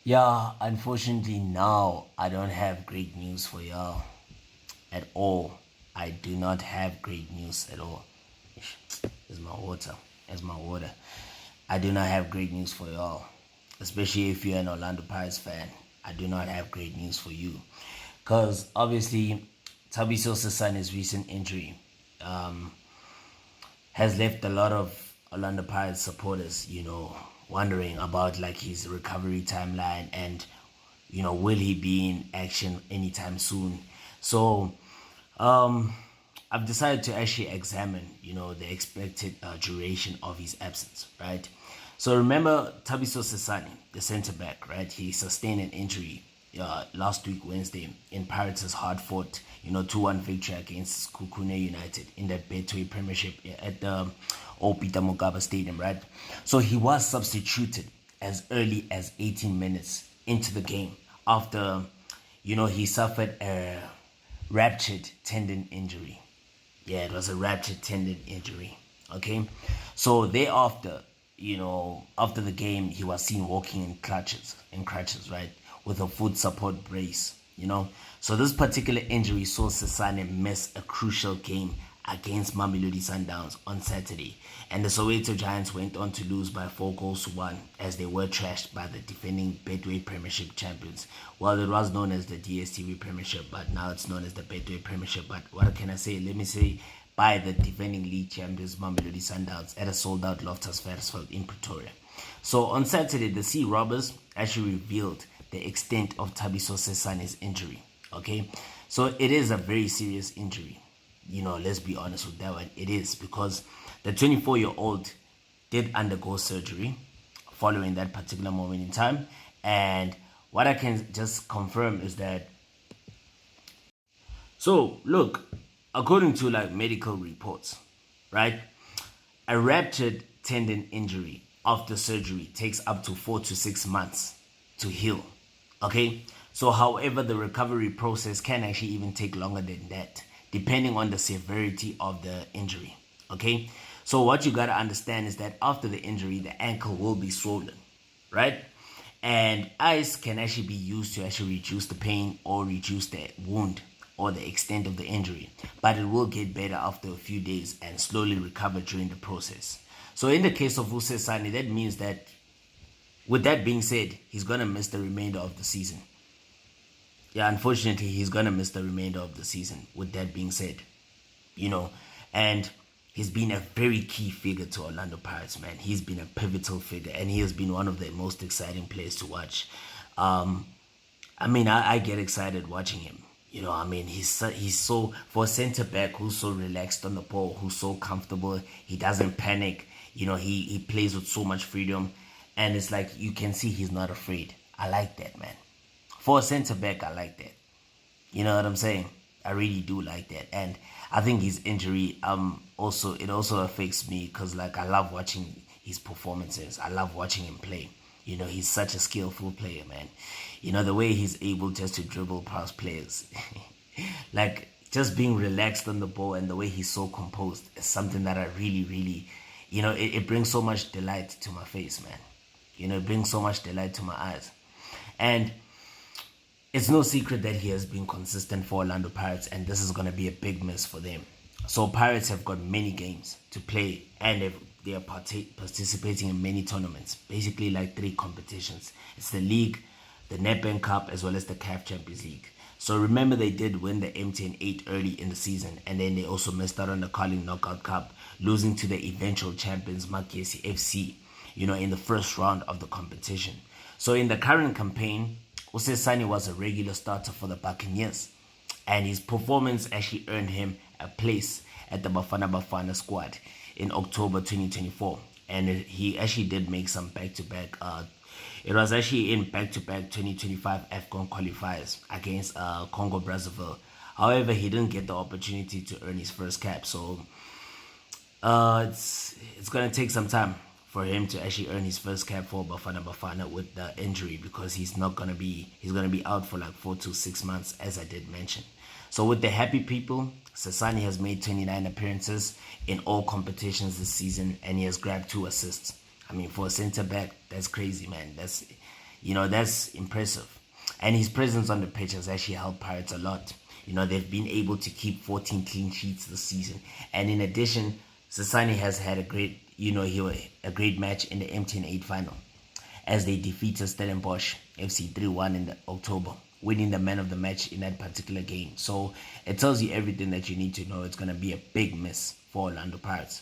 Yeah, unfortunately now I don't have great news for y'all at all. I do not have great news at all. Is my water. Is my water. I do not have great news for y'all. Especially if you're an Orlando Pirates fan. I do not have great news for you. Because obviously Thabiso Sesane's recent injury um, has left a lot of Orlando Pirates supporters, wondering about like his recovery timeline and will he be in action anytime soon. So um, I've decided to actually examine, the expected duration of his absence, right? So remember Thabiso Sesane, the center back, right? He sustained an injury last week Wednesday in Pirates' hard-fought, 2-1 victory against Kukune United in that Betway Premiership at the old Peter Mokaba Stadium, right? So he was substituted as early as 18 minutes into the game after, he suffered a ruptured tendon injury. Yeah, it was a ruptured tendon injury. Okay, so thereafter, after the game, he was seen walking in crutches, right, with a foot support brace. So this particular injury saw Sesane miss a crucial game against Mamelodi Sundowns on Saturday, and the Soweto Giants went on to lose by 4 goals to 1 as they were trashed by the defending Betway Premiership champions. Well, it was known as the DSTV Premiership, but now it's known as the Betway Premiership. But what can I say? Let me say by the defending league champions Mamelodi Sundowns at a sold-out Loftus Versfeld in Pretoria. So on Saturday, the Sea Robbers actually revealed the extent of Thabiso Sesane's injury. Okay, so it is a very serious injury. Let's be honest with that one. It is because the 24-year-old did undergo surgery following that particular moment in time. And what I can just confirm is that, so look, according to like medical reports, right, a ruptured tendon injury after surgery takes up to 4 to 6 months to heal. Okay, so however, the recovery process can actually even take longer than that, depending on the severity of the injury. Okay, so what you gotta understand is that after the injury, the ankle will be swollen, right? And ice can actually be used to actually reduce the pain or reduce the wound or the extent of the injury, but it will get better after a few days and slowly recover during the process. So in the case of Usesani, that means that, with that being said, he's gonna miss the remainder of the season. Yeah, unfortunately, he's gonna miss the remainder of the season. With that being said, and he's been a very key figure to Orlando Pirates, man. He's been a pivotal figure, and he has been one of the most exciting players to watch. I get excited watching him. He's so, for a center back who's so relaxed on the ball, who's so comfortable. He doesn't panic. He plays with so much freedom, and it's like you can see he's not afraid. I like that, man. For a center back, I like that. You know what I'm saying? I really do like that, and I think his injury also affects me because like I love watching his performances. I love watching him play. He's such a skillful player, man. The way he's able just to dribble past players, like just being relaxed on the ball, and the way he's so composed is something that I really, really, it brings so much delight to my face, man. It brings so much delight to my eyes, and it's no secret that he has been consistent for Orlando Pirates, and this is going to be a big miss for them. So Pirates have got many games to play, and they are participating in many tournaments, basically like 3 competitions. It's the league, the Nedbank Cup, as well as the CAF Champions League. So remember, they did win the MTN 8 early in the season, and then they also missed out on the Carling Knockout Cup, losing to the eventual champions Makesi FC, in the first round of the competition. So in the current campaign, Usesani was a regular starter for the Buccaneers, and his performance actually earned him a place at the Bafana Bafana squad in October 2024. And he actually did make some back-to-back. It was actually in back-to-back 2025 AFCON qualifiers against Congo Brazzaville. However, he didn't get the opportunity to earn his first cap, so it's gonna take some time for him to actually earn his first cap for Bafana Bafana with the injury, because he's gonna be out for like 4 to 6 months, as I did mention. So with the happy people, Sesane has made 29 appearances in all competitions this season, and he has grabbed 2 assists. I mean, for a center back, that's crazy, man. That's impressive. And his presence on the pitch has actually helped Pirates a lot. They've been able to keep 14 clean sheets this season. And in addition, Sesane has had a great match in the MTN 8 final as they defeated Stellenbosch FC 3-1 in October, winning the man of the match in that particular game. So it tells you everything that you need to know. It's going to be a big miss for Orlando Pirates.